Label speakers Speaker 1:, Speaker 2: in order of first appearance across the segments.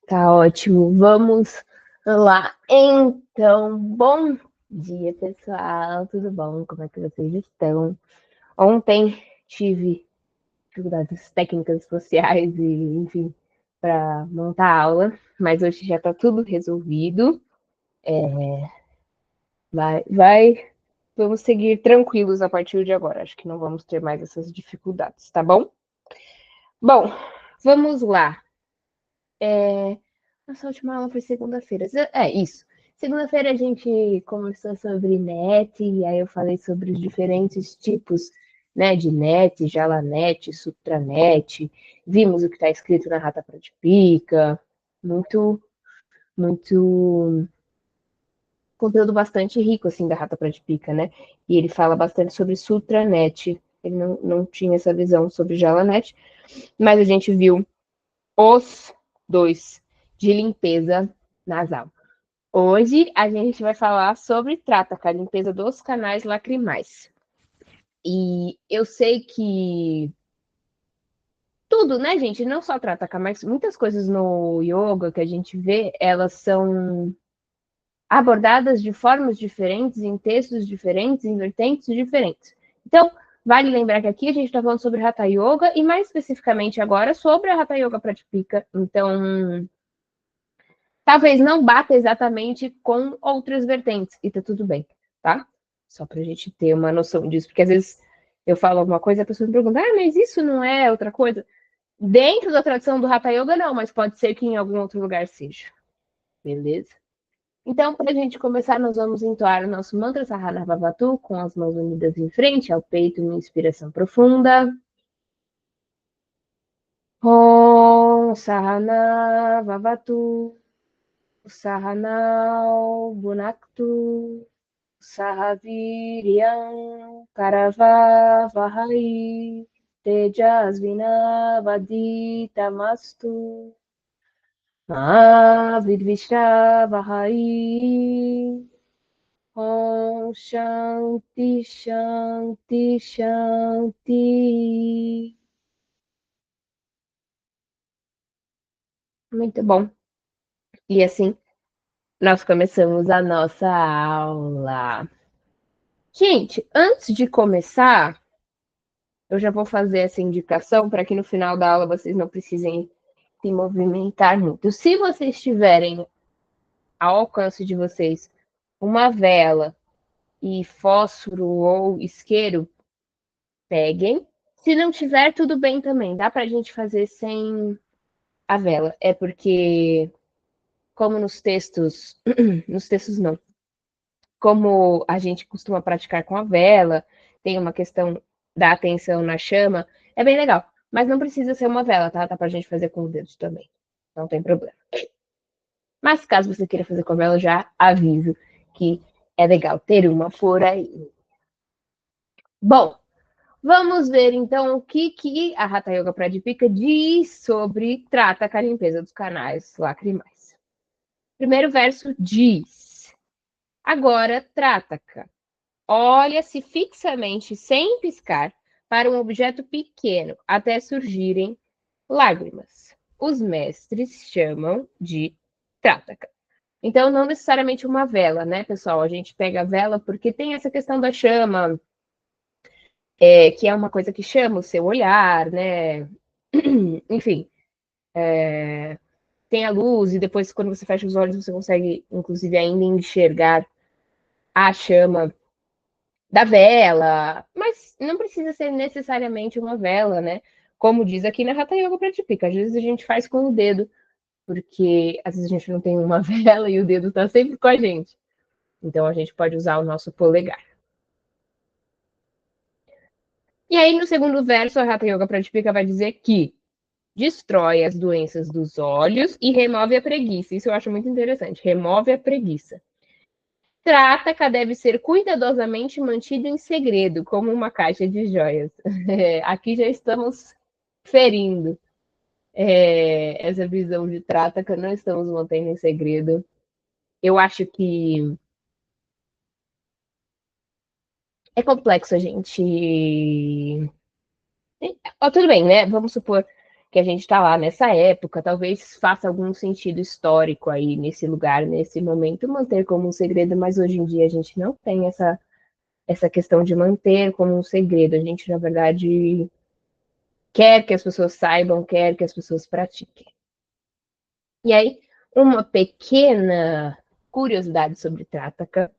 Speaker 1: Tá ótimo. Vamos lá. Então, bom dia, pessoal. Tudo bom? Como é que vocês estão? Ontem tive dificuldades técnicas sociais e, enfim, para montar a aula, mas hoje já está tudo resolvido. Vamos seguir tranquilos a partir de agora. Acho que não vamos ter mais essas dificuldades, tá bom? Bom, vamos lá. Nossa última aula foi segunda-feira. É isso. Segunda-feira a gente conversou sobre net, e aí eu falei sobre os diferentes tipos, né, de net, jalanet, supranet. Vimos o que está escrito na Rata Pratipika. Muito, muito conteúdo bastante rico, assim, da Rata Pratipika, né? E ele fala bastante sobre sutranet. Ele não tinha essa visão sobre jalanet, mas a gente viu os dois de limpeza nasal. Hoje a gente vai falar sobre Trataka, a limpeza dos canais lacrimais. E eu sei que tudo, né, gente? Não só Trataka, mas muitas coisas no yoga que a gente vê, elas são abordadas de formas diferentes, em textos diferentes, em vertentes diferentes. Então, vale lembrar que aqui a gente está falando sobre Hatha Yoga e mais especificamente agora sobre a Hatha Yoga Pratipika. Então, talvez não bata exatamente com outras vertentes, e tá tudo bem, tá? Só pra gente ter uma noção disso, porque às vezes eu falo alguma coisa e a pessoa me pergunta, mas isso não é outra coisa? Dentro da tradição do Hatha Yoga, não, mas pode ser que em algum outro lugar seja, beleza? Então, para a gente começar, nós vamos entoar o nosso mantra Sahana Bhavatu com as mãos unidas em frente ao peito, uma inspiração profunda. Om Sahana Bhavatu, Sahanao Bunaktu, Sahaviryam Karavavahai Tejasvinavaditamastu Vidvishavahai. Om Shanti Shanti Shanti. Muito bom. E assim, nós começamos a nossa aula. Gente, antes de começar, eu já vou fazer essa indicação para que no final da aula vocês não precisem se movimentar muito. Se vocês tiverem ao alcance de vocês uma vela e fósforo ou isqueiro, peguem. Se não tiver, tudo bem também. Dá para a gente fazer sem a vela. É porque, como nos textos não, como a gente costuma praticar com a vela, tem uma questão da atenção na chama, é bem legal. Mas não precisa ser uma vela, tá? Dá pra gente fazer com o dedo também. Não tem problema. Mas caso você queira fazer com a vela, eu já aviso que é legal ter uma por aí. Bom, vamos ver então o que a Hatha Yoga Pradipika diz sobre trata com a limpeza dos canais lacrimais. Primeiro verso diz: agora trata-ca. Olha-se fixamente, sem piscar, para um objeto pequeno, até surgirem lágrimas. Os mestres chamam de trátaka. Então, não necessariamente uma vela, né, pessoal? A gente pega a vela porque tem essa questão da chama, que é uma coisa que chama o seu olhar, né? Enfim, tem a luz, e depois, quando você fecha os olhos, você consegue, inclusive, ainda enxergar a chama da vela, mas não precisa ser necessariamente uma vela, né? Como diz aqui na Hatha Yoga Pratipika, às vezes a gente faz com o dedo, porque às vezes a gente não tem uma vela e o dedo está sempre com a gente. Então a gente pode usar o nosso polegar. E aí no segundo verso, a Hatha Yoga Pratipika vai dizer que destrói as doenças dos olhos e remove a preguiça. Isso eu acho muito interessante. Remove a preguiça. Trata deve ser cuidadosamente mantido em segredo, como uma caixa de joias. Aqui já estamos ferindo essa visão de trata que não estamos mantendo em segredo. Eu acho que é complexo a gente. Oh, tudo bem, né? Vamos supor que que a gente está lá nessa época, talvez faça algum sentido histórico aí nesse lugar, nesse momento, manter como um segredo, mas hoje em dia a gente não tem essa questão de manter como um segredo. A gente, na verdade, quer que as pessoas saibam, quer que as pessoas pratiquem. E aí, uma pequena curiosidade sobre Trataka.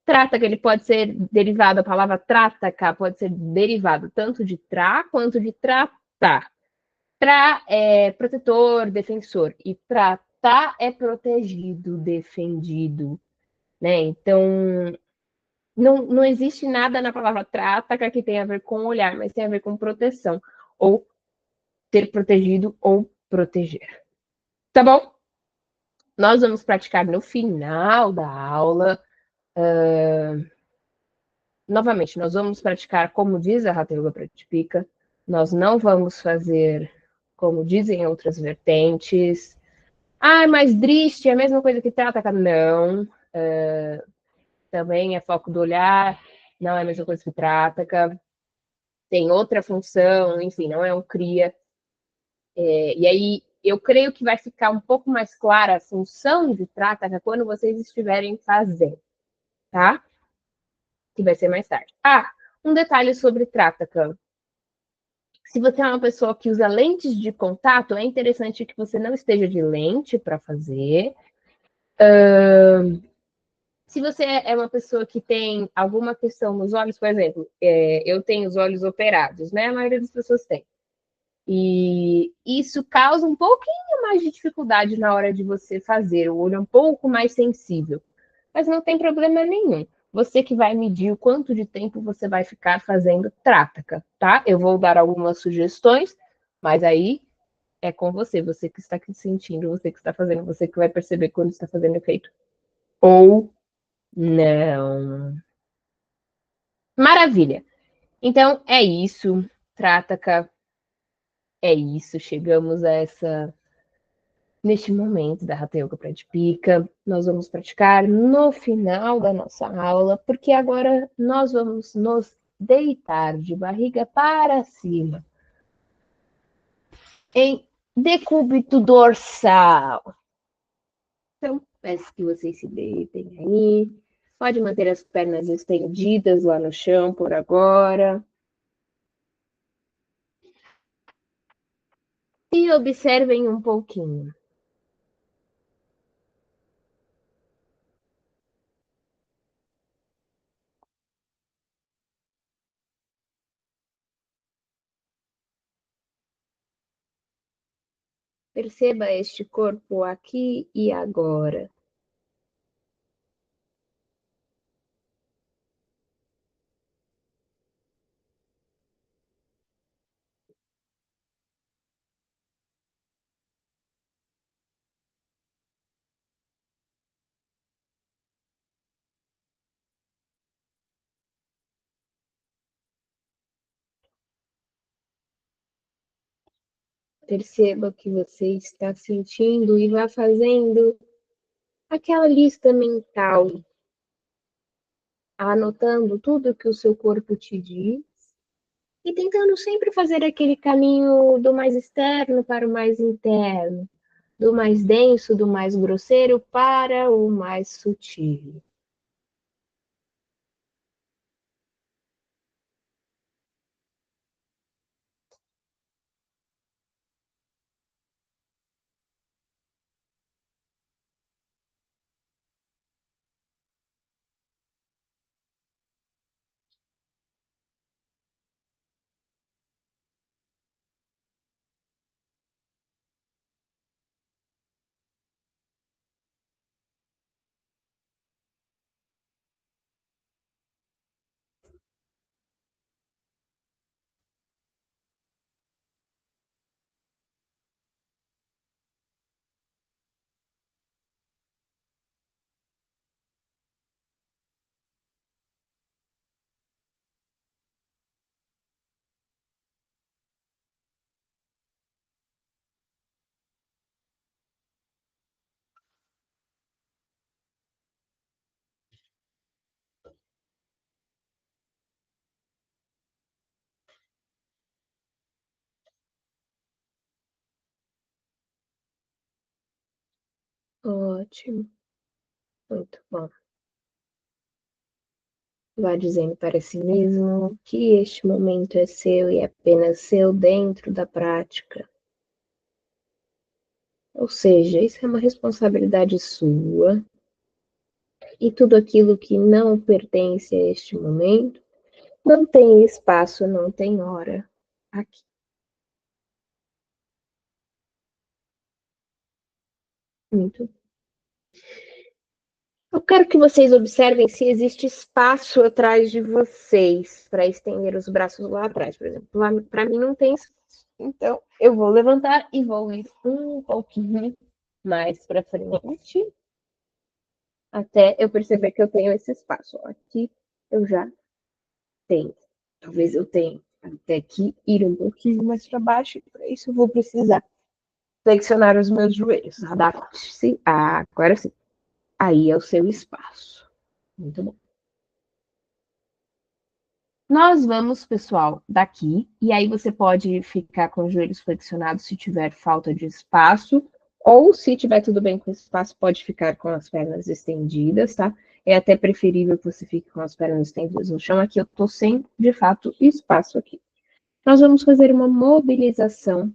Speaker 1: Trataka, ele pode ser derivado, a palavra Trataka pode ser derivado tanto de tra quanto de tratar. Tra é protetor, defensor, e tratar é protegido, defendido, né? Então, não existe nada na palavra Trataka que tenha a ver com olhar, mas tem a ver com proteção, ou ser protegido ou proteger. Tá bom? Nós vamos praticar no final da aula. Novamente, nós vamos praticar como diz a Hatha Yoga Pratipika. Nós não vamos fazer como dizem outras vertentes. Ah, mas Drishti é a mesma coisa que Trataka? Não. Também é foco do olhar, não é a mesma coisa que Trataka. Tem outra função, enfim, não é um Kriya. E aí, eu creio que vai ficar um pouco mais clara a função de Trataka quando vocês estiverem fazendo, tá? Que vai ser mais tarde. Ah, um detalhe sobre Trataka. Se você é uma pessoa que usa lentes de contato, é interessante que você não esteja de lente para fazer. Se você é uma pessoa que tem alguma questão nos olhos, por exemplo, eu tenho os olhos operados, né? A maioria das pessoas tem. E isso causa um pouquinho mais de dificuldade na hora de você fazer. O olho é um pouco mais sensível. Mas não tem problema nenhum. Você que vai medir o quanto de tempo você vai ficar fazendo trátaca, tá? Eu vou dar algumas sugestões, mas aí é com você, você que está aqui sentindo, você que está fazendo, você que vai perceber quando está fazendo efeito. Ou não. Maravilha. Então é isso, Trataka, é isso. Chegamos a essa neste momento da Hatha Yoga Pratipika. Nós vamos praticar no final da nossa aula, porque agora nós vamos nos deitar de barriga para cima em decúbito dorsal. Então, peço que vocês se deitem aí. Pode manter as pernas estendidas lá no chão por agora. E observem um pouquinho. Perceba este corpo aqui e agora. Perceba o que você está sentindo e vá fazendo aquela lista mental, anotando tudo que o seu corpo te diz e tentando sempre fazer aquele caminho do mais externo para o mais interno, do mais denso, do mais grosseiro para o mais sutil. Ótimo, muito bom. Vá dizendo para si mesmo que este momento é seu e apenas seu dentro da prática. Ou seja, isso é uma responsabilidade sua e tudo aquilo que não pertence a este momento não tem espaço, não tem hora aqui. Muito. Eu quero que vocês observem se existe espaço atrás de vocês para estender os braços lá atrás, por exemplo. Lá para mim não tem espaço. Então, eu vou levantar e vou ir um pouquinho mais para frente até eu perceber que eu tenho esse espaço. Aqui eu já tenho. Talvez eu tenha até que ir um pouquinho mais para baixo. Para isso eu vou precisar flexionar os meus joelhos. Adapte-se. Agora sim. Aí é o seu espaço. Muito bom. Nós vamos, pessoal, daqui, e aí você pode ficar com os joelhos flexionados se tiver falta de espaço, ou se tiver tudo bem com espaço, pode ficar com as pernas estendidas, tá? É até preferível que você fique com as pernas estendidas no chão. Aqui eu tô sem, de fato, espaço aqui. Nós vamos fazer uma mobilização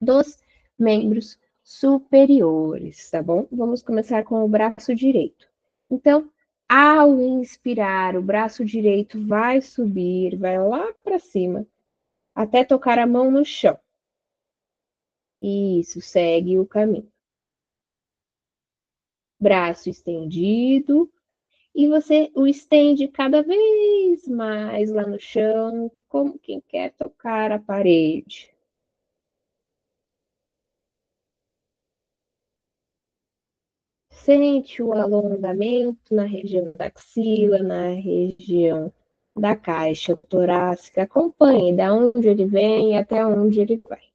Speaker 1: dos membros superiores, tá bom? Vamos começar com o braço direito. Então, ao inspirar, o braço direito vai subir, vai lá para cima, até tocar a mão no chão. Isso, segue o caminho. Braço estendido, e você o estende cada vez mais lá no chão, como quem quer tocar a parede. Sente o alongamento na região da axila, na região da caixa torácica. Acompanhe da onde ele vem até onde ele vai.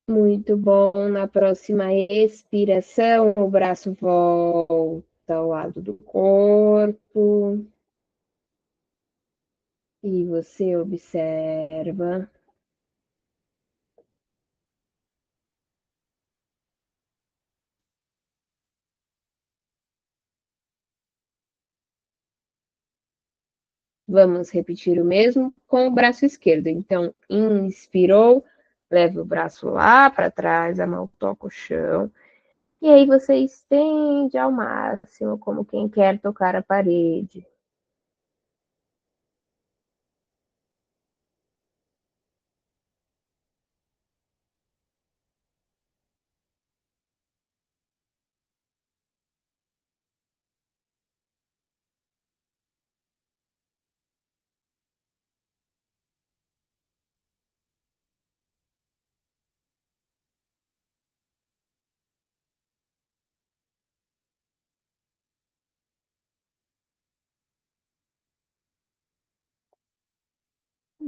Speaker 1: Muito bom. Na próxima expiração, o braço volta ao lado do corpo. E você observa. Vamos repetir o mesmo com o braço esquerdo. Então, inspirou, leva o braço lá para trás, a mão toca o chão. E aí você estende ao máximo, como quem quer tocar a parede.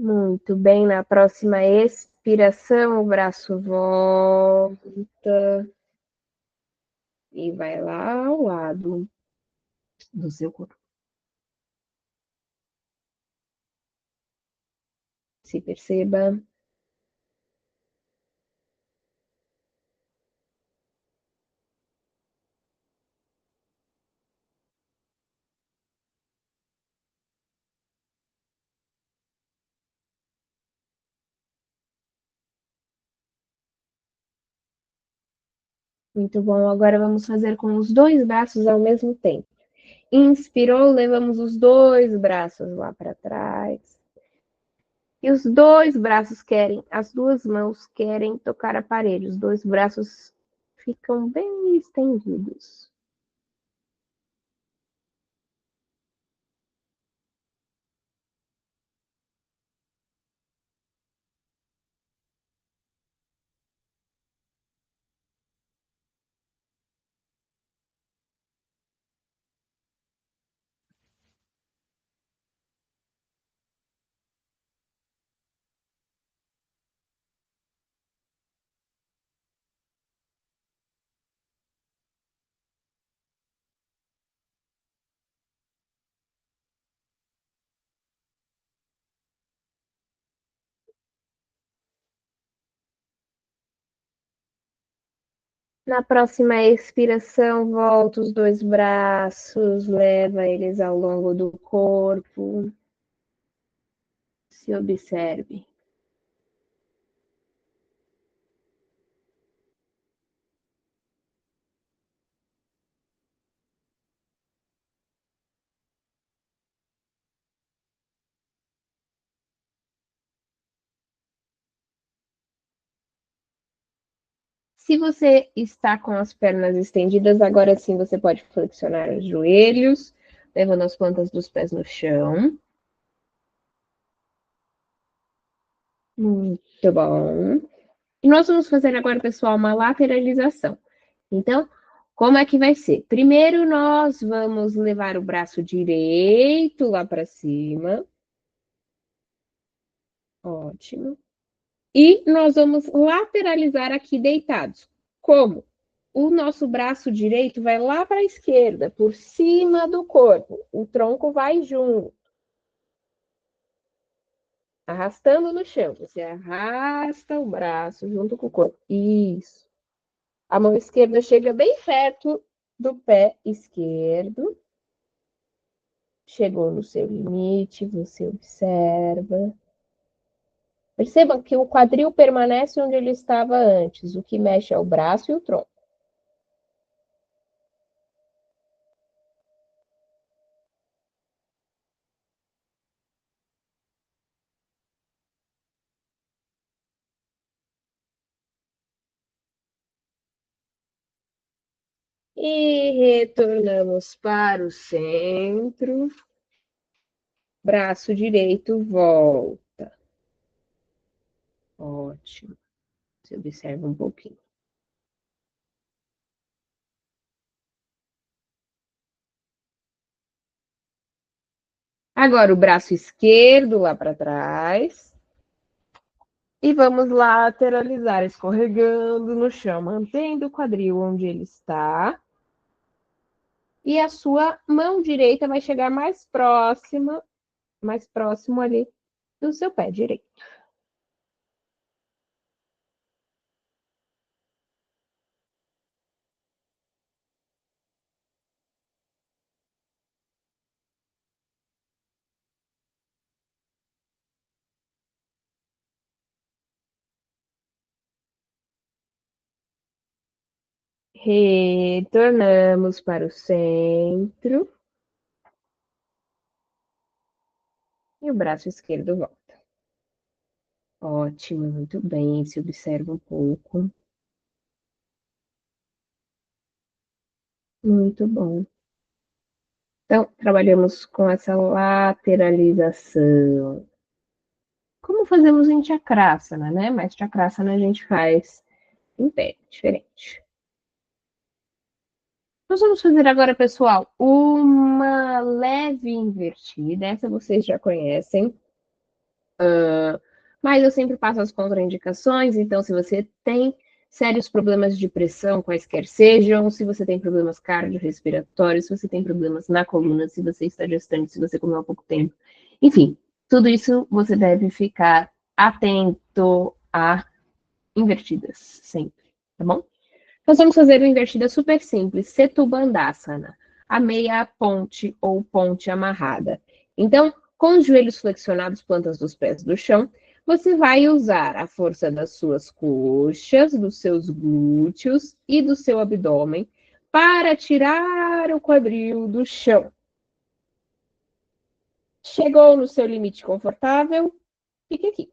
Speaker 1: Muito bem, na próxima expiração, o braço volta e vai lá ao lado do seu corpo. Se perceba. Muito bom. Agora vamos fazer com os dois braços ao mesmo tempo. Inspirou, levamos os dois braços lá para trás. E os dois braços querem, as duas mãos querem tocar a parede. Os dois braços ficam bem estendidos. Na próxima expiração, volta os dois braços, leva eles ao longo do corpo. Se observe. Se você está com as pernas estendidas, agora sim você pode flexionar os joelhos, levando as plantas dos pés no chão. Muito bom. E nós vamos fazer agora, pessoal, uma lateralização. Então, como é que vai ser? Primeiro, nós vamos levar o braço direito lá para cima. Ótimo. E nós vamos lateralizar aqui deitados. Como? O nosso braço direito vai lá para a esquerda, por cima do corpo. O tronco vai junto, arrastando no chão. Você arrasta o braço junto com o corpo. Isso. A mão esquerda chega bem perto do pé esquerdo. Chegou no seu limite, você observa. Perceba que o quadril permanece onde ele estava antes. O que mexe é o braço e o tronco. E retornamos para o centro. Braço direito volta. Ótimo. Você observa um pouquinho. Agora o braço esquerdo lá para trás. E vamos lateralizar, escorregando no chão, mantendo o quadril onde ele está. E a sua mão direita vai chegar mais próximo ali do seu pé direito. Retornamos para o centro. E o braço esquerdo volta. Ótimo, muito bem. Se observa um pouco. Muito bom. Então, trabalhamos com essa lateralização. Como fazemos em Chakrasana, né? Mas Chakrasana a gente faz em pé, diferente. Nós vamos fazer agora, pessoal, uma leve invertida. Essa vocês já conhecem. Mas eu sempre passo as contraindicações, então se você tem sérios problemas de pressão, quaisquer sejam, se você tem problemas cardiorrespiratórios, se você tem problemas na coluna, se você está gestante, se você comeu há pouco tempo, enfim, tudo isso você deve ficar atento a invertidas, sempre, tá bom? Nós vamos fazer uma invertida super simples, Setu Bandhasana, a meia ponte ou ponte amarrada. Então, com os joelhos flexionados, plantas dos pés do chão, você vai usar a força das suas coxas, dos seus glúteos e do seu abdômen para tirar o quadril do chão. Chegou no seu limite confortável? Fique aqui.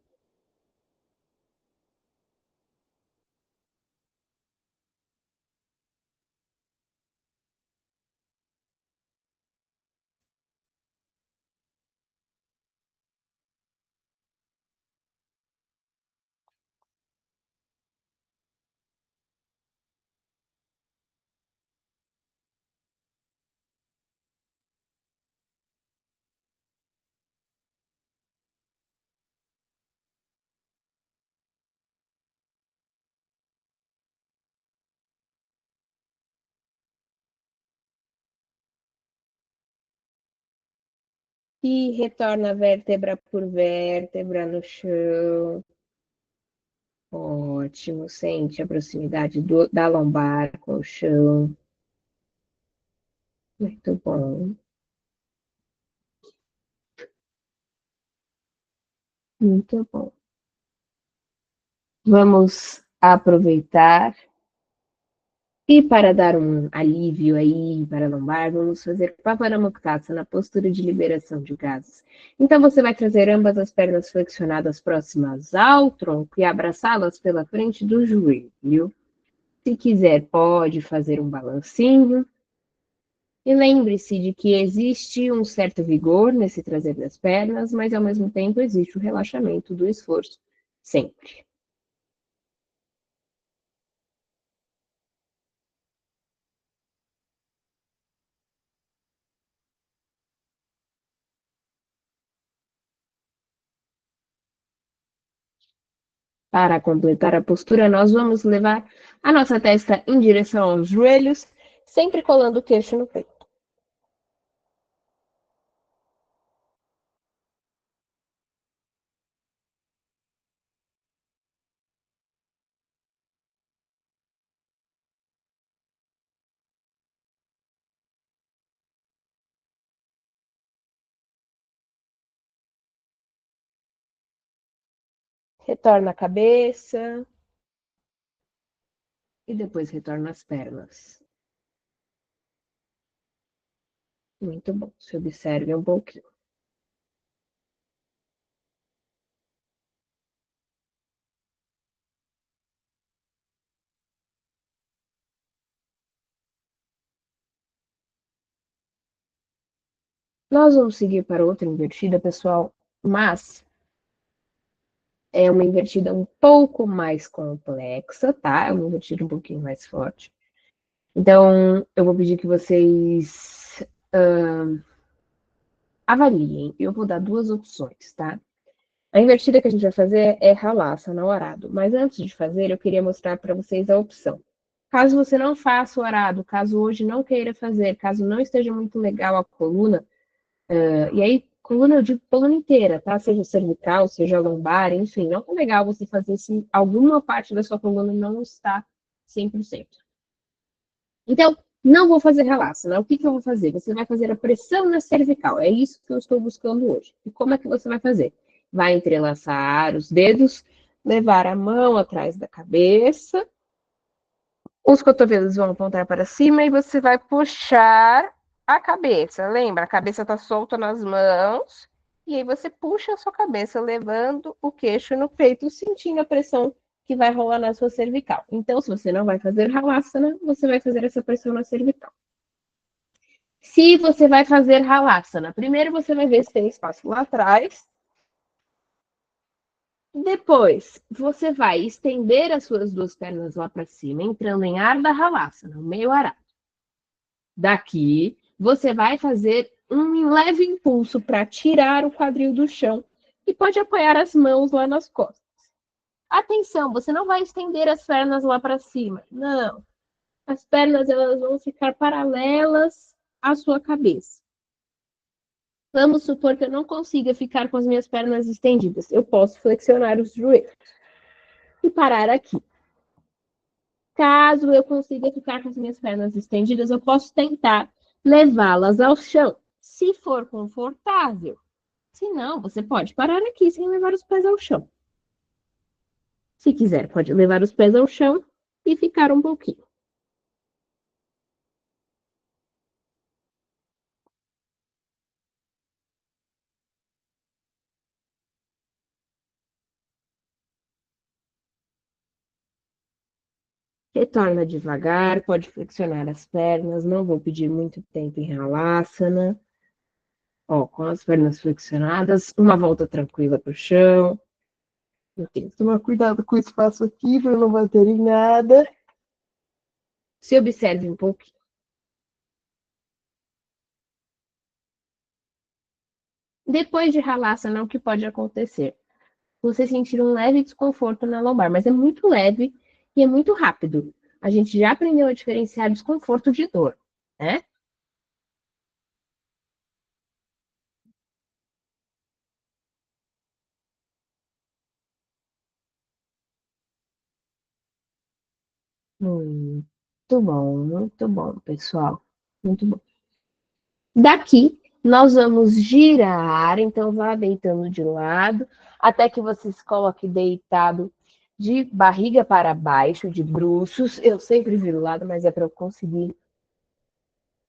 Speaker 1: E retorna vértebra por vértebra no chão. Ótimo. Sente a proximidade da lombar com o chão. Muito bom. Muito bom. Vamos aproveitar e para dar um alívio aí para a lombar, vamos fazer Pavanamukta na postura de liberação de gases. Então você vai trazer ambas as pernas flexionadas próximas ao tronco e abraçá-las pela frente do joelho. Se quiser, pode fazer um balancinho. E lembre-se de que existe um certo vigor nesse trazer das pernas, mas ao mesmo tempo existe o relaxamento do esforço, sempre. Para completar a postura, nós vamos levar a nossa testa em direção aos joelhos, sempre colando o queixo no peito. Retorna a cabeça e depois retorna as pernas. Muito bom. Se observe um pouquinho. Nós vamos seguir para outra invertida, pessoal, mas é uma invertida um pouco mais complexa, tá? É uma invertida um pouquinho mais forte. Então, eu vou pedir que vocês avaliem. Eu vou dar duas opções, tá? A invertida que a gente vai fazer é Halasana orado, mas antes de fazer, eu queria mostrar para vocês a opção. Caso você não faça o orado, caso hoje não queira fazer, caso não esteja muito legal a coluna, e aí, coluna eu digo coluna inteira, tá? Seja cervical, seja lombar, enfim, não é legal você fazer se alguma parte da sua coluna não está 100%. Então, não vou fazer Halasana. O que, que eu vou fazer? Você vai fazer a pressão na cervical. É isso que eu estou buscando hoje. E como é que você vai fazer? Vai entrelaçar os dedos, levar a mão atrás da cabeça, os cotovelos vão apontar para cima e você vai puxar a cabeça. Lembra, a cabeça está solta nas mãos. E aí você puxa a sua cabeça, levando o queixo no peito, sentindo a pressão que vai rolar na sua cervical. Então, se você não vai fazer Halasana, você vai fazer essa pressão na cervical. Se você vai fazer Halasana, primeiro você vai ver se tem espaço lá atrás. Depois, você vai estender as suas duas pernas lá para cima, entrando em Ardha Halasana, meio arado. Daqui, você vai fazer um leve impulso para tirar o quadril do chão e pode apoiar as mãos lá nas costas. Atenção, você não vai estender as pernas lá para cima. Não. As pernas elas vão ficar paralelas à sua cabeça. Vamos supor que eu não consiga ficar com as minhas pernas estendidas. Eu posso flexionar os joelhos e parar aqui. Caso eu consiga ficar com as minhas pernas estendidas, eu posso tentar levá-las ao chão, se for confortável. Se não, você pode parar aqui sem levar os pés ao chão. Se quiser, pode levar os pés ao chão e ficar um pouquinho. Retorna devagar, pode flexionar as pernas, não vou pedir muito tempo em Halasana. Ó, com as pernas flexionadas, uma volta tranquila para o chão. Eu tenho que tomar cuidado com o espaço aqui para não bater em nada. Se observe um pouquinho. Depois de Halasana, o que pode acontecer? Você sentir um leve desconforto na lombar, mas é muito leve e é muito rápido. A gente já aprendeu a diferenciar desconforto de dor, né? Muito bom, pessoal. Muito bom. Daqui, nós vamos girar, então vá deitando de lado, até que você se coloque deitado de barriga para baixo, de bruços. Eu sempre viro o lado, mas é para eu conseguir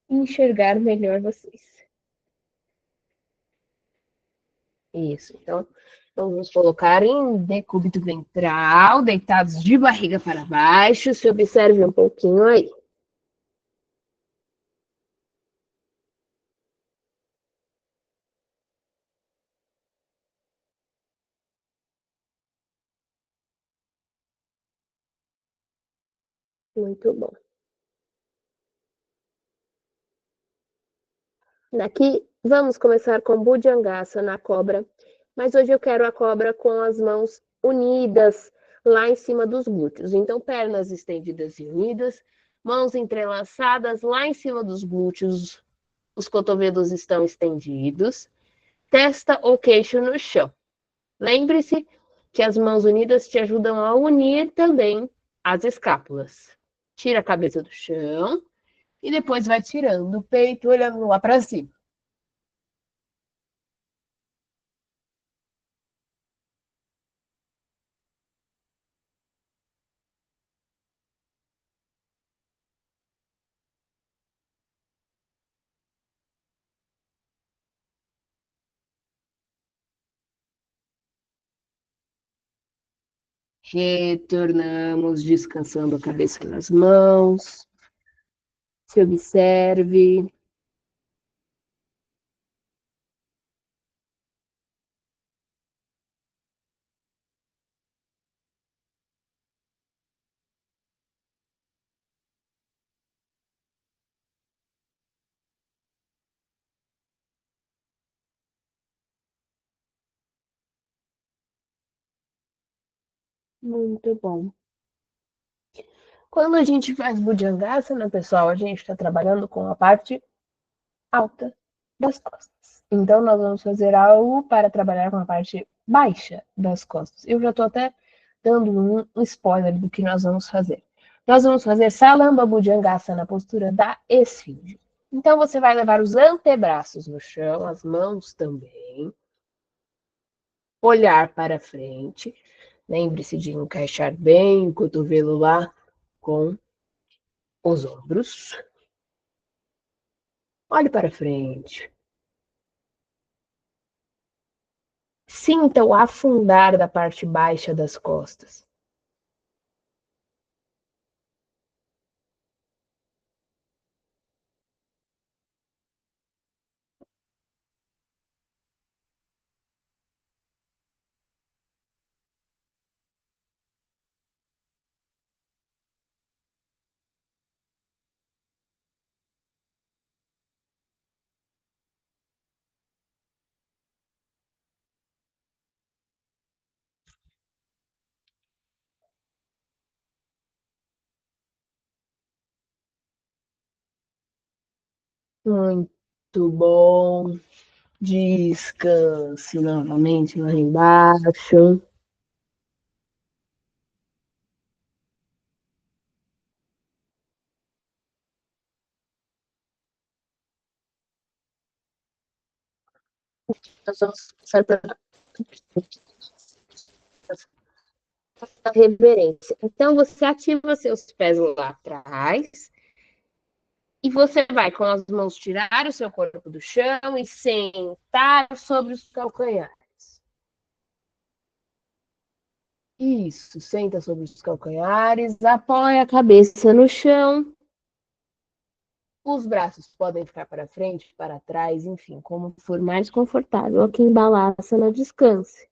Speaker 1: enxergar melhor vocês. Isso. Então, vamos colocar em decúbito ventral, deitados de barriga para baixo. Se observe um pouquinho aí. Muito bom. Daqui, vamos começar com Bhujangasana na cobra, mas hoje eu quero a cobra com as mãos unidas lá em cima dos glúteos. Então, pernas estendidas e unidas, mãos entrelaçadas lá em cima dos glúteos, os cotovelos estão estendidos, testa ou queixo no chão. Lembre-se que as mãos unidas te ajudam a unir também as escápulas. Tira a cabeça do chão e depois vai tirando o peito, olhando lá para cima. Retornamos descansando a cabeça nas mãos. Se observe. Muito bom. Quando a gente faz Bhujangasana, pessoal, a gente está trabalhando com a parte alta das costas. Então, nós vamos fazer algo para trabalhar com a parte baixa das costas. Eu já estou até dando um spoiler do que nós vamos fazer. Nós vamos fazer Salamba Bhujangasana na postura da esfinge. Então, você vai levar os antebraços no chão, as mãos também, olhar para frente. Lembre-se de encaixar bem o cotovelo lá com os ombros. Olhe para frente. Sinta o afundar da parte baixa das costas. Muito bom. Descanse novamente lá embaixo. Nós vamos passar para a reverência. Então, você ativa seus pés lá atrás e você vai com as mãos tirar o seu corpo do chão e sentar sobre os calcanhares. Isso, senta sobre os calcanhares, apoia a cabeça no chão. Os braços podem ficar para frente, para trás, enfim, como for mais confortável. Aqui em Balasana, descanse.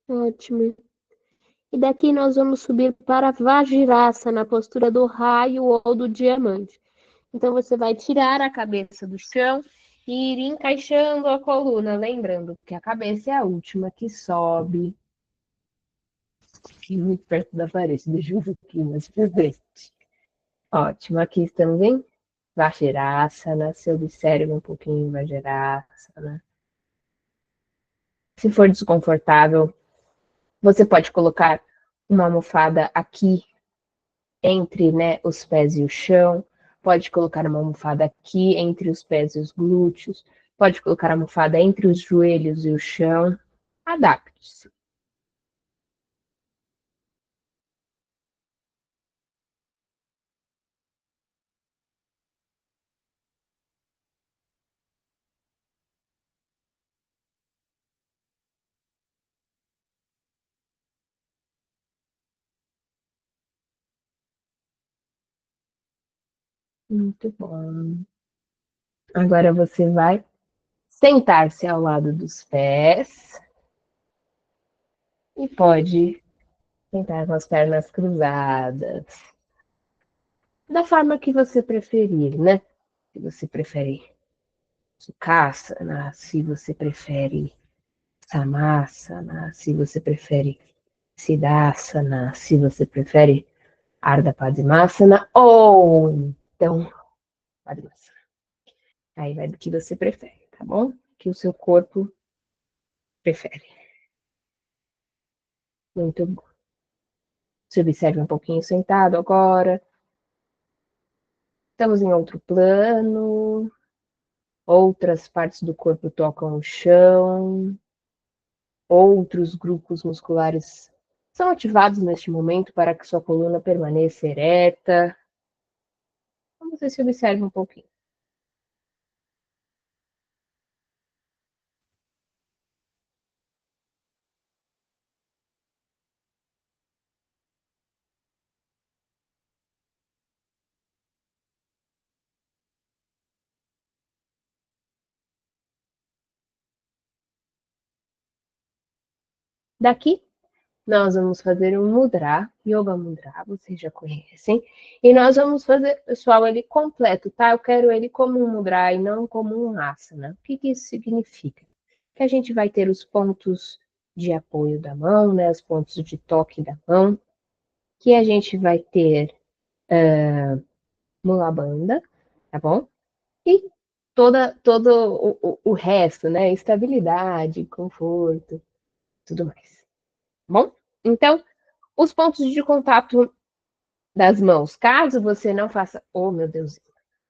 Speaker 1: Ótimo. E daqui nós vamos subir para Vajrassana, na postura do raio ou do diamante. Então você vai tirar a cabeça do chão e ir encaixando a coluna, lembrando que a cabeça é a última que sobe. Aqui muito perto da parede, deixa eu ver aqui mais pra frente. Ótimo, aqui estamos em Vajrasana. Se observe um pouquinho em Vajrasana. Se for desconfortável, você pode colocar uma almofada aqui entre, né, os pés e o chão. Pode colocar uma almofada aqui entre os pés e os glúteos. Pode colocar a almofada entre os joelhos e o chão. Adapte-se. Muito bom. Agora você vai sentar-se ao lado dos pés e pode sentar com as pernas cruzadas, da forma que você preferir, né? Se você prefere Sukhasana, se você prefere Samasana, se você prefere Siddhasana, se você prefere Ardha Padmasana ou então Padmasana. Aí vai do que você prefere, tá bom? Que o seu corpo prefere. Muito bom. Se observe um pouquinho sentado agora. Estamos em outro plano. Outras partes do corpo tocam o chão. Outros grupos musculares são ativados neste momento para que sua coluna permaneça ereta. Então você se observe um pouquinho. Daqui, nós vamos fazer um mudra, yoga mudra, vocês já conhecem. E nós vamos fazer, pessoal, ele completo, tá? Eu quero ele como um mudra e não como um asana. O que que isso significa? Que a gente vai ter os pontos de apoio da mão, né? Os pontos de toque da mão, que a gente vai ter mula banda, tá bom? E todo o resto, né? Estabilidade, conforto, tudo mais. Tá bom? Então, os pontos de contato das mãos, caso você não faça, oh meu Deus,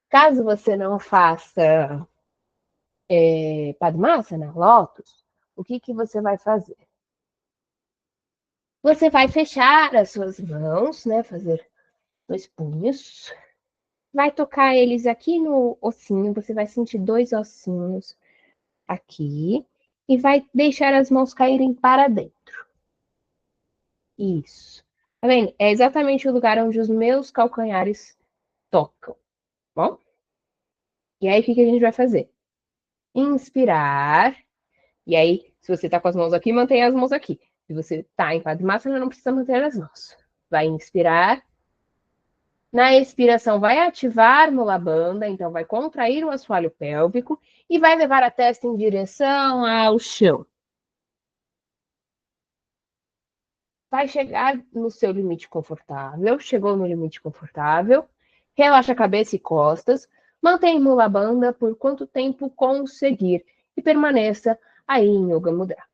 Speaker 1: caso você não faça Padmasana, Lotus, o que que você vai fazer? Você vai fechar as suas mãos, né? Fazer dois punhos, vai tocar eles aqui no ossinho, você vai sentir dois ossinhos aqui e vai deixar as mãos caírem para dentro. Isso. Tá vendo? É exatamente o lugar onde os meus calcanhares tocam, tá bom? E aí, o que que a gente vai fazer? Inspirar. E aí, se você tá com as mãos aqui, mantenha as mãos aqui. Se você tá em Padmasana, não precisa manter as mãos. Vai inspirar. Na expiração, vai ativar Mula Bandha, então vai contrair o assoalho pélvico e vai levar a testa em direção ao chão. Vai chegar no seu limite confortável, chegou no limite confortável, relaxa a cabeça e costas, mantém Mula Bandha por quanto tempo conseguir e permaneça aí em Yoga Mudra.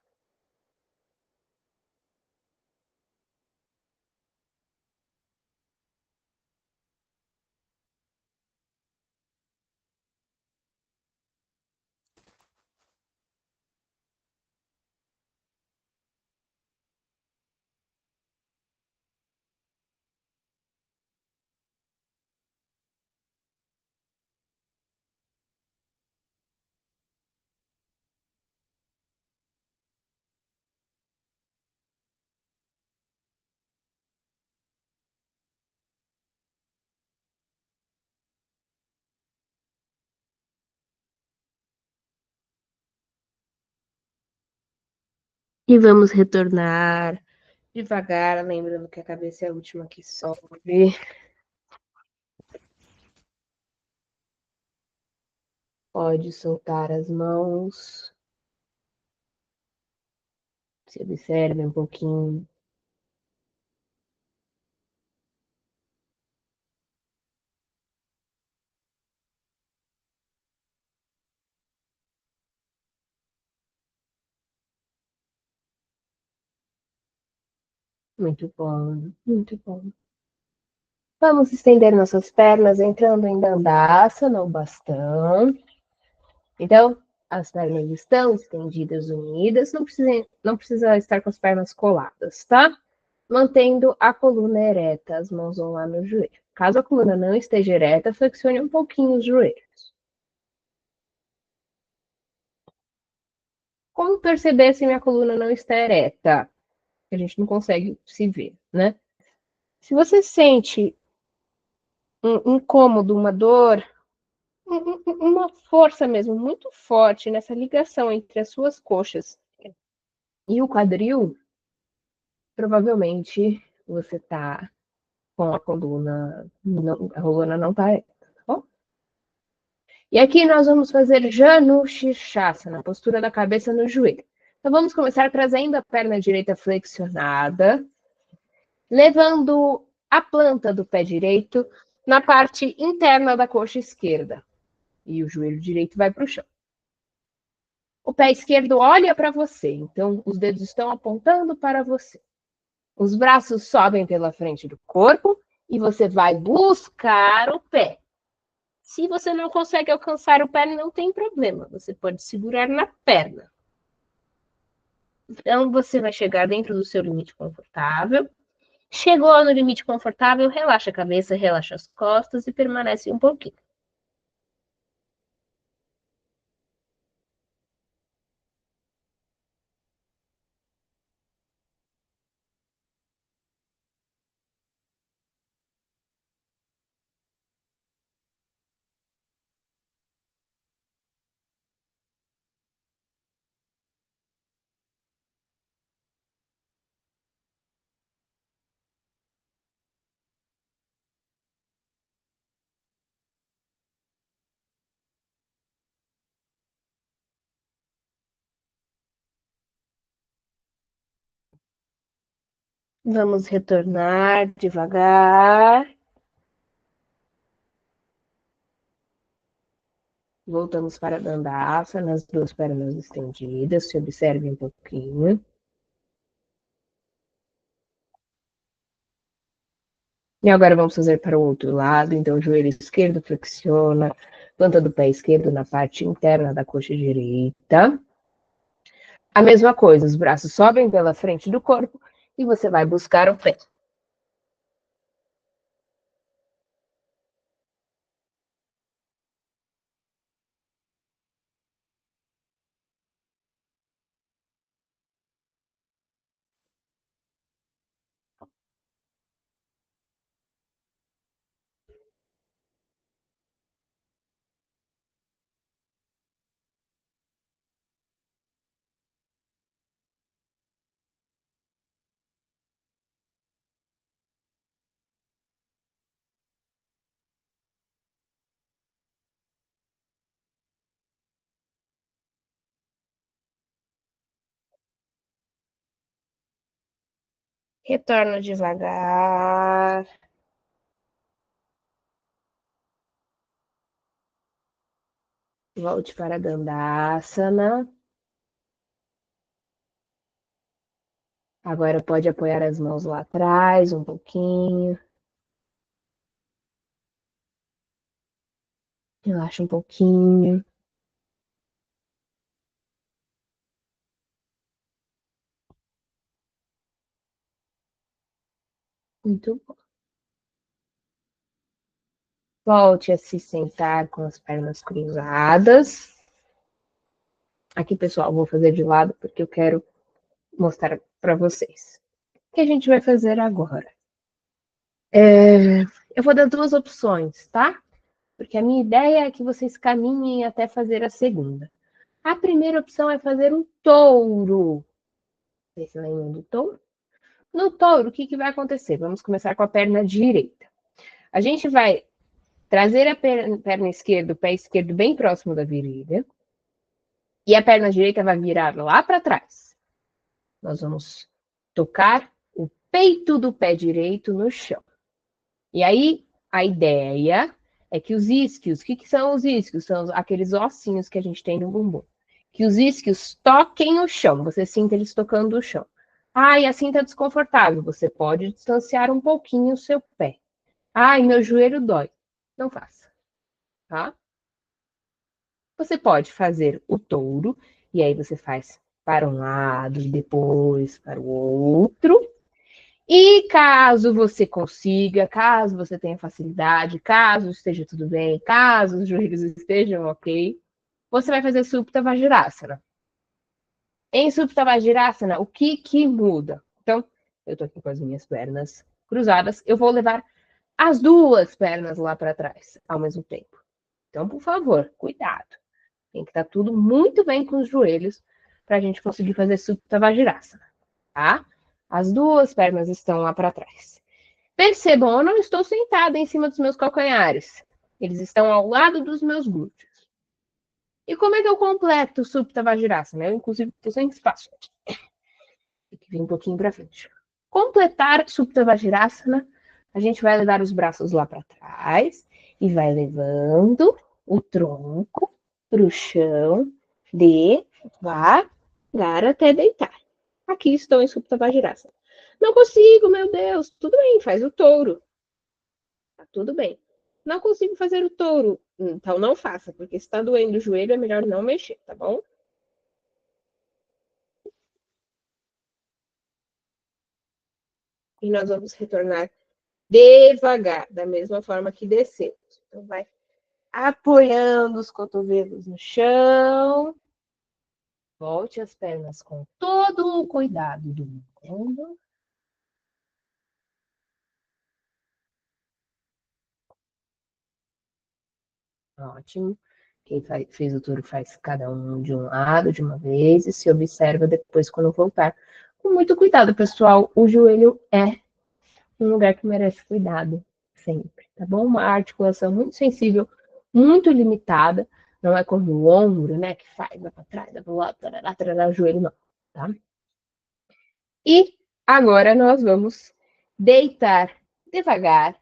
Speaker 1: E vamos retornar devagar, lembrando que a cabeça é a última que sobe. Pode soltar as mãos. Se observe um pouquinho. Muito bom, muito bom. Vamos estender nossas pernas entrando em Dandasana, o bastão. Então, as pernas estão estendidas, unidas. Não precisa estar com as pernas coladas, tá? Mantendo a coluna ereta, as mãos vão lá no joelho. Caso a coluna não esteja ereta, flexione um pouquinho os joelhos. Como perceber se minha coluna não está ereta? A gente não consegue se ver, né? Se você sente um incômodo, uma dor, uma força mesmo muito forte nessa ligação entre as suas coxas e o quadril, provavelmente você tá com a coluna, não, a coluna não tá reta, tá bom? E aqui nós vamos fazer Janu Shirshasana, postura da cabeça no joelho. Então vamos começar trazendo a perna direita flexionada, levando a planta do pé direito na parte interna da coxa esquerda. E o joelho direito vai para o chão. O pé esquerdo olha para você, então os dedos estão apontando para você. Os braços sobem pela frente do corpo e você vai buscar o pé. Se você não consegue alcançar o pé, não tem problema, você pode segurar na perna. Então você vai chegar dentro do seu limite confortável. Chegou no limite confortável, relaxa a cabeça, relaxa as costas e permanece um pouquinho. Vamos retornar devagar. Voltamos para Dandasana, as duas pernas estendidas. Se observe um pouquinho. E agora vamos fazer para o outro lado. Então, o joelho esquerdo flexiona, planta do pé esquerdo na parte interna da coxa direita. A mesma coisa, os braços sobem pela frente do corpo e você vai buscar o pé. Retorna devagar. Volte para Dandasana. Agora pode apoiar as mãos lá atrás um pouquinho. Relaxa um pouquinho. Muito bom. Volte a se sentar com as pernas cruzadas. Aqui, pessoal, vou fazer de lado porque eu quero mostrar para vocês. O que a gente vai fazer agora? Eu vou dar duas opções, tá? Porque a minha ideia é que vocês caminhem até fazer a segunda. A primeira opção é fazer um touro. Vocês se lembram do touro? No touro, o que, que vai acontecer? Vamos começar com a perna direita. A gente vai trazer a perna esquerda, o pé esquerdo bem próximo da virilha, e a perna direita vai virar lá para trás. Nós vamos tocar o peito do pé direito no chão. E aí, a ideia é que os isquios, o que, que são os isquios? São aqueles ossinhos que a gente tem no bumbum. Que os isquios toquem o chão, você sinta eles tocando o chão. Ah, e assim tá desconfortável. Você pode distanciar um pouquinho o seu pé. Ai, meu joelho dói. Não faça, tá? Você pode fazer o touro, e aí você faz para um lado, depois para o outro. E caso você consiga, caso você tenha facilidade, caso esteja tudo bem, caso os joelhos estejam ok, você vai fazer Supta Vajrasana. Em Supta Vajrasana, o que que muda? Então, eu tô aqui com as minhas pernas cruzadas, eu vou levar as duas pernas lá para trás ao mesmo tempo. Então, por favor, cuidado. Tem que estar tudo muito bem com os joelhos para a gente conseguir fazer Supta Vajrasana, tá? As duas pernas estão lá para trás. Percebam, eu não estou sentada em cima dos meus calcanhares. Eles estão ao lado dos meus glúteos. E como é que eu completo o Supta Vajrasana? Eu, inclusive, estou sem espaço. Tem que vir um pouquinho para frente. Completar Supta Vajrasana, a gente vai levar os braços lá para trás e vai levando o tronco para o chão devagar até deitar. Aqui estou em Supta Vajrasana. Não consigo, meu Deus. Tudo bem, faz o touro. Tá tudo bem. Não consigo fazer o touro. Então não faça, porque se tá doendo o joelho, é melhor não mexer, tá bom? E nós vamos retornar devagar, da mesma forma que descemos. Então vai apoiando os cotovelos no chão. Volte as pernas com todo o cuidado do mundo. Ótimo. Quem fez o touro faz cada um de um lado, de uma vez, e se observa depois quando voltar. Com muito cuidado, pessoal. O joelho é um lugar que merece cuidado sempre, tá bom? Uma articulação muito sensível, muito limitada, não é como o ombro, né, que faz, vai para trás, vai para o lado, tarará, tarará, o joelho não, tá? E agora nós vamos deitar devagar,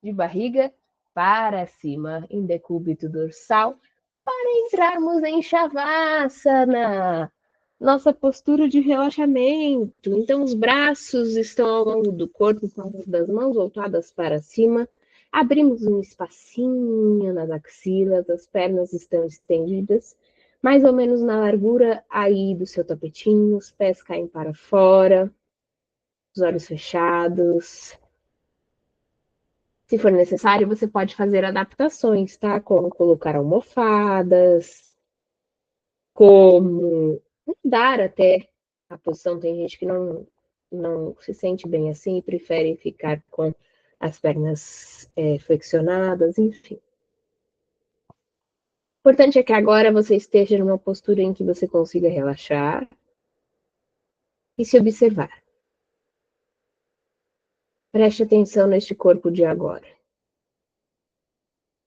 Speaker 1: de barriga para cima, em decúbito dorsal, para entrarmos em Shavasana, nossa postura de relaxamento. Então, os braços estão ao longo do corpo, palmas das mãos voltadas para cima. Abrimos um espacinho nas axilas, as pernas estão estendidas, mais ou menos na largura aí do seu tapetinho, os pés caem para fora, os olhos fechados. Se for necessário, você pode fazer adaptações, tá? Como colocar almofadas, como mudar até a posição. Tem gente que não se sente bem assim e prefere ficar com as pernas flexionadas, enfim. O importante é que agora você esteja numa postura em que você consiga relaxar e se observar. Preste atenção neste corpo de agora.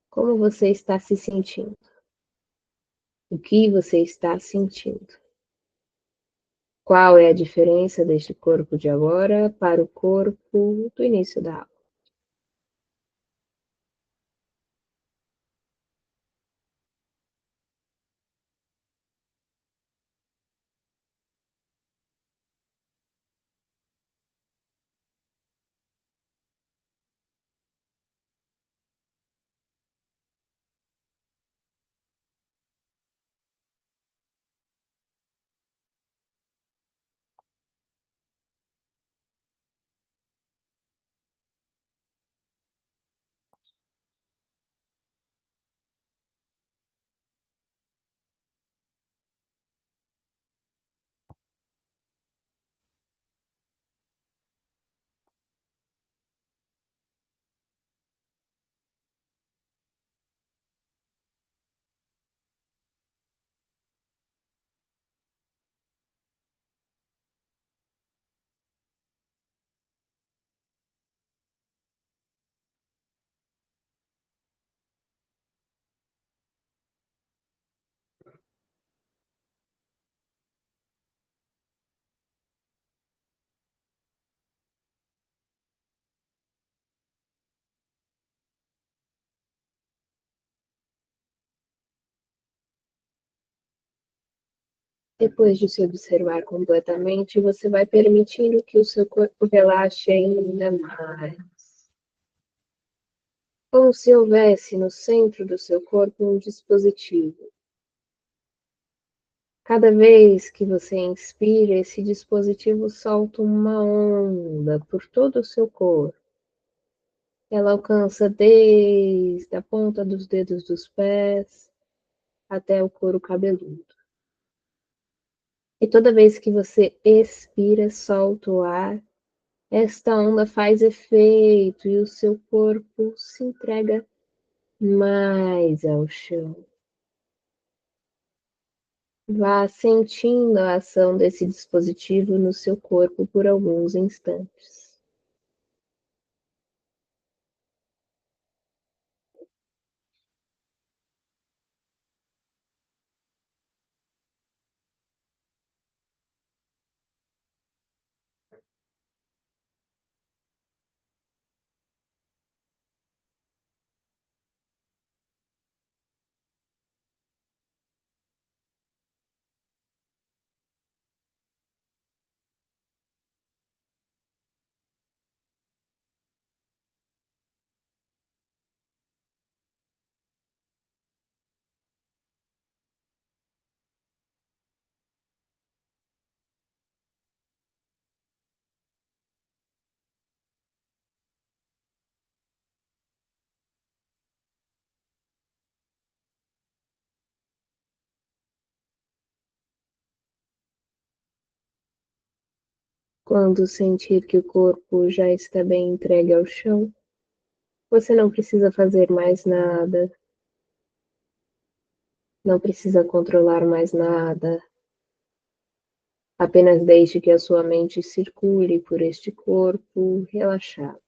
Speaker 1: Como você está se sentindo? O que você está sentindo? Qual é a diferença deste corpo de agora para o corpo do início da aula? Depois de se observar completamente, você vai permitindo que o seu corpo relaxe ainda mais. Como se houvesse no centro do seu corpo um dispositivo. Cada vez que você inspira, esse dispositivo solta uma onda por todo o seu corpo. Ela alcança desde a ponta dos dedos dos pés até o couro cabeludo. E toda vez que você expira, solta o ar, esta onda faz efeito e o seu corpo se entrega mais ao chão. Vá sentindo a ação desse dispositivo no seu corpo por alguns instantes. Quando sentir que o corpo já está bem entregue ao chão, você não precisa fazer mais nada, não precisa controlar mais nada, apenas deixe que a sua mente circule por este corpo relaxado.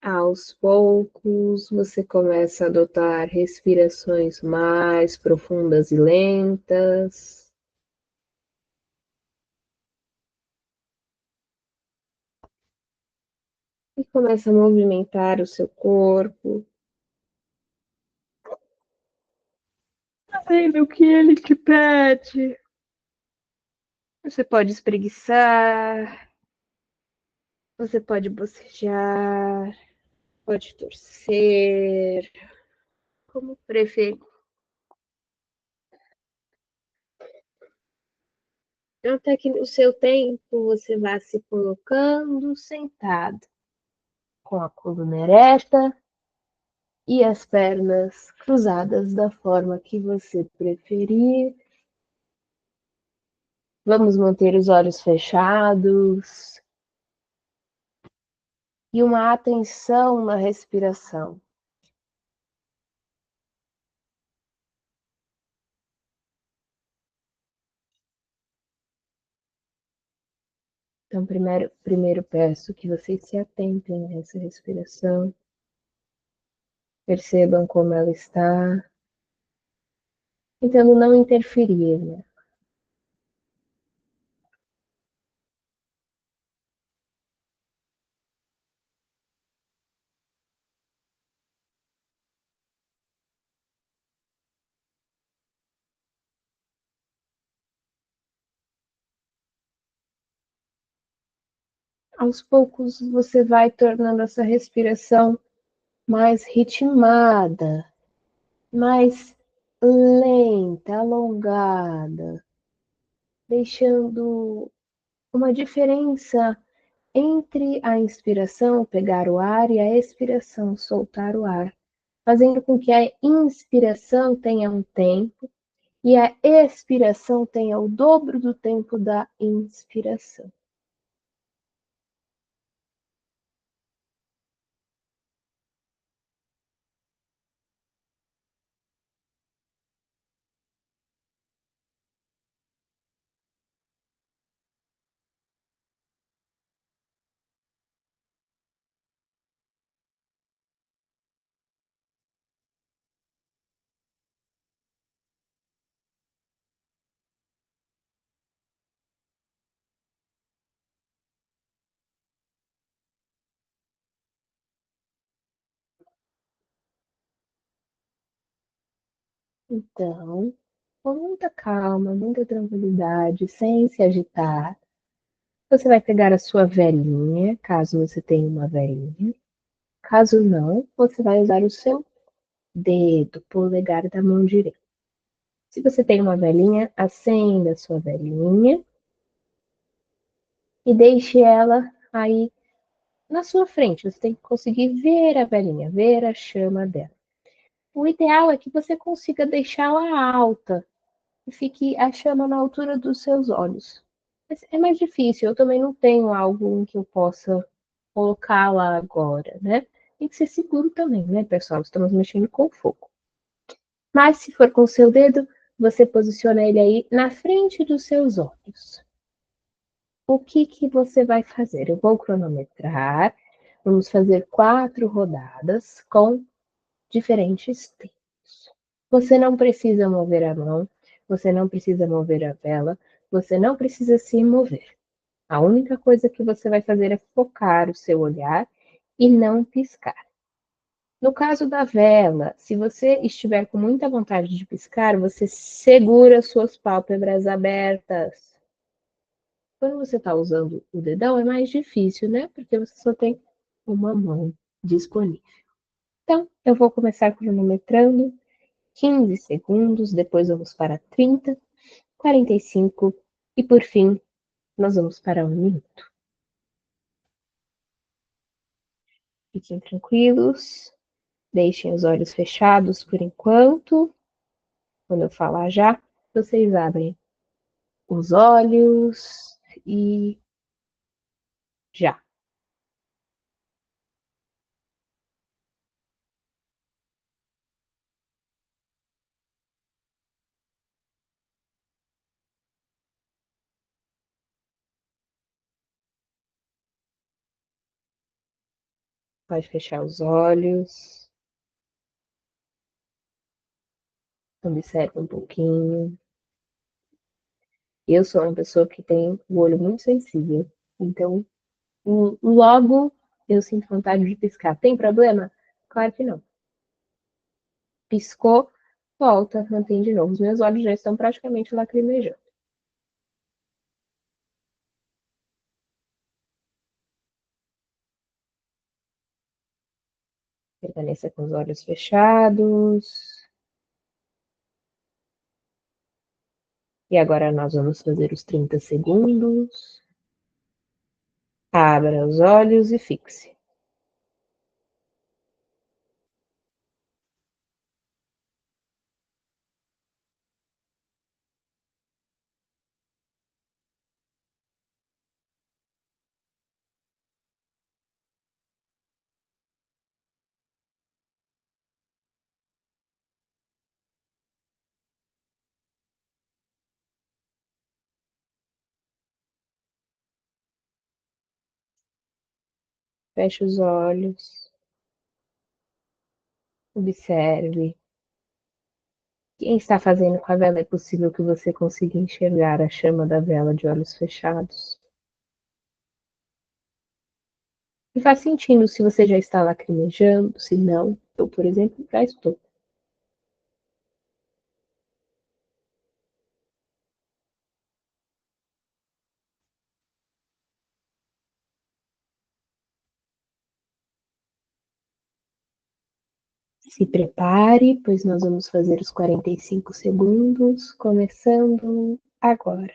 Speaker 1: Aos poucos, você começa a adotar respirações mais profundas e lentas. E começa a movimentar o seu corpo, fazendo o que ele te pede. Você pode espreguiçar, você pode bocejar, pode torcer, como preferir. Até que no seu tempo você vá se colocando sentado, com a coluna ereta e as pernas cruzadas da forma que você preferir. Vamos manter os olhos fechados e uma atenção na respiração. Então, primeiro peço que vocês se atentem a essa respiração, percebam como ela está, tentando não interferir, né? Aos poucos você vai tornando essa respiração mais ritmada, mais lenta, alongada, deixando uma diferença entre a inspiração, pegar o ar, e a expiração, soltar o ar, fazendo com que a inspiração tenha um tempo e a expiração tenha o dobro do tempo da inspiração. Então, com muita calma, muita tranquilidade, sem se agitar, você vai pegar a sua velinha, caso você tenha uma velinha. Caso não, você vai usar o seu dedo, polegar da mão direita. Se você tem uma velinha, acenda a sua velinha e deixe ela aí na sua frente. Você tem que conseguir ver a velinha, ver a chama dela. O ideal é que você consiga deixá-la alta e fique a chama na altura dos seus olhos. Mas é mais difícil, eu também não tenho algo em que eu possa colocar lá agora, né? Tem que ser seguro também, né, pessoal? Estamos mexendo com fogo. Mas se for com o seu dedo, você posiciona ele aí na frente dos seus olhos. O que que você vai fazer? Eu vou cronometrar. Vamos fazer 4 rodadas com diferentes tempos. Você não precisa mover a mão, você não precisa mover a vela, você não precisa se mover. A única coisa que você vai fazer é focar o seu olhar e não piscar. No caso da vela, se você estiver com muita vontade de piscar, você segura suas pálpebras abertas. Quando você está usando o dedão, é mais difícil, né? Porque você só tem uma mão disponível. Então, eu vou começar cronometrando 15 segundos, depois vamos para 30, 45 e por fim nós vamos para 1 minuto. Fiquem tranquilos, deixem os olhos fechados por enquanto. Quando eu falar já, vocês abrem os olhos e já. Pode fechar os olhos, observe um pouquinho. Eu sou uma pessoa que tem o olho muito sensível, então logo eu sinto vontade de piscar. Tem problema? Claro que não. Piscou, volta, mantém de novo. Os meus olhos já estão praticamente lacrimejando. Permaneça com os olhos fechados. E agora nós vamos fazer os 30 segundos. Abra os olhos e fixe. Feche os olhos. Observe. Quem está fazendo com a vela é possível que você consiga enxergar a chama da vela de olhos fechados. E vá sentindo se você já está lacrimejando, se não. Eu, por exemplo, já estou. Se prepare, pois nós vamos fazer os 45 segundos, começando agora.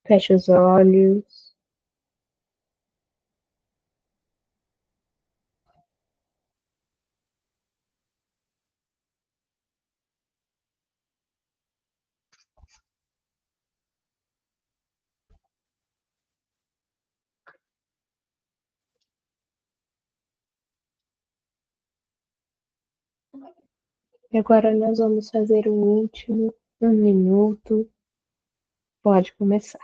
Speaker 1: Feche os olhos. E agora nós vamos fazer o último, 1 minuto. Pode começar.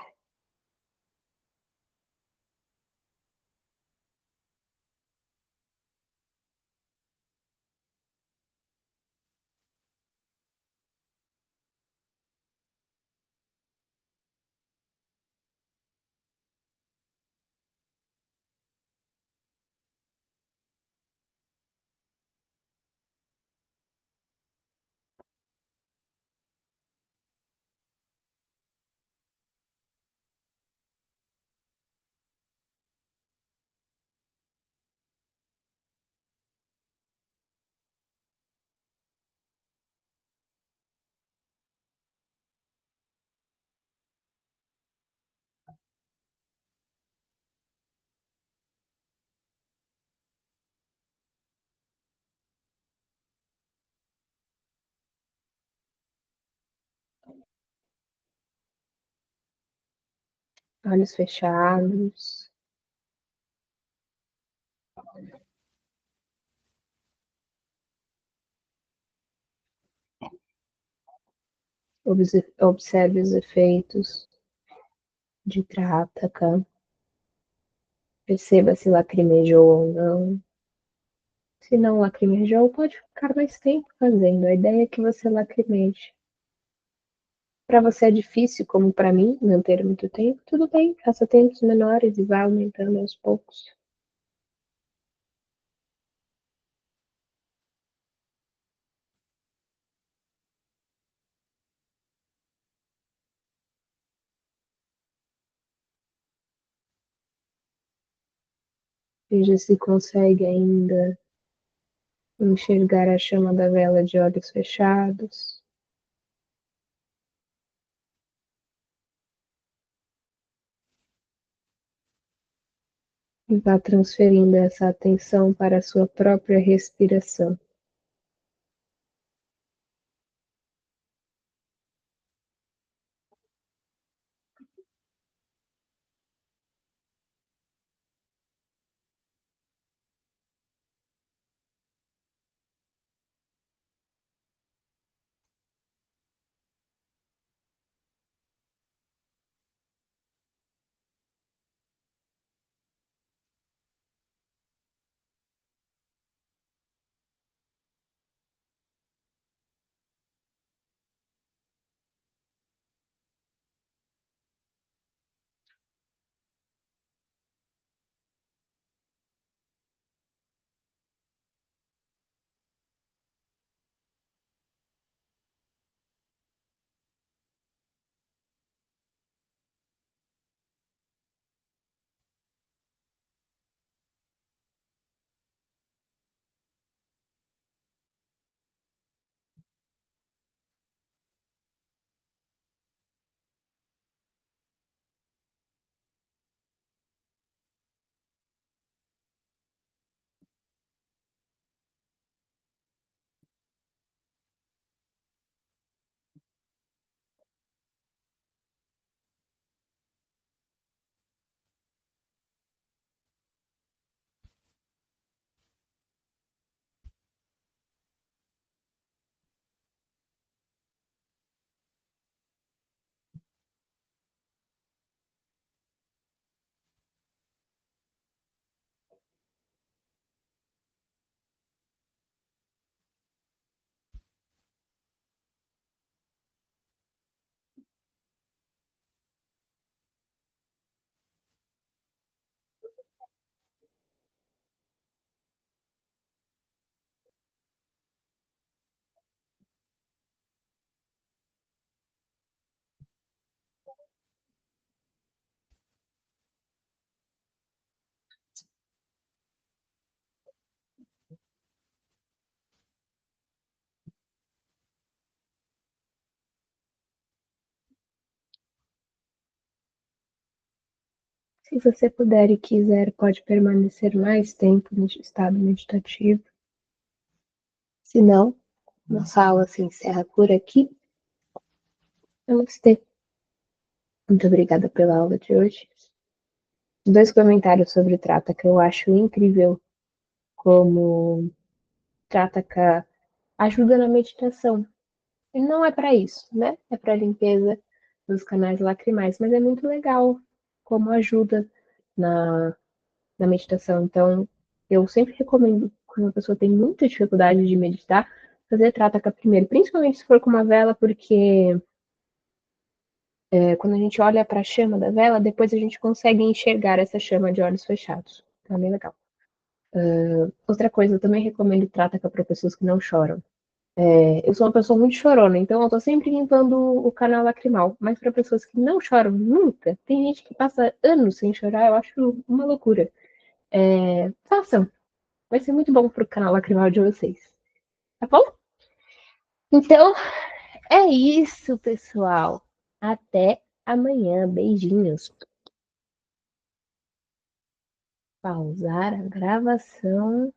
Speaker 1: Olhos fechados. Observe os efeitos de Trataka. Perceba se lacrimejou ou não. Se não lacrimejou, pode ficar mais tempo fazendo. A ideia é que você lacrimeje. Para você é difícil, como para mim, manter muito tempo, tudo bem, faça tempos menores e vá aumentando aos poucos. Veja se consegue ainda enxergar a chama da vela de olhos fechados. E vá transferindo essa atenção para a sua própria respiração. Se você puder e quiser, pode permanecer mais tempo neste estado meditativo. Se não, nossa aula se encerra por aqui. Namastê. Muito obrigada pela aula de hoje. Dois comentários sobre o Trata que eu acho incrível como Trata ajuda na meditação. E não é para isso, né? É para limpeza dos canais lacrimais, mas é muito legal como ajuda na, na meditação. Então, eu sempre recomendo, quando a pessoa tem muita dificuldade de meditar, fazer Trataka primeiro, principalmente se for com uma vela, porque quando a gente olha para a chama da vela, depois a gente consegue enxergar essa chama de olhos fechados. Então, é bem legal. Outra coisa, eu também recomendo Trataka para pessoas que não choram. Eu sou uma pessoa muito chorona, então eu tô sempre limpando o canal lacrimal. Mas para pessoas que não choram nunca, tem gente que passa anos sem chorar, eu acho uma loucura. Façam, vai ser muito bom pro canal lacrimal de vocês. Tá bom? Então, é isso, pessoal. Até amanhã. Beijinhos. Pausar a gravação.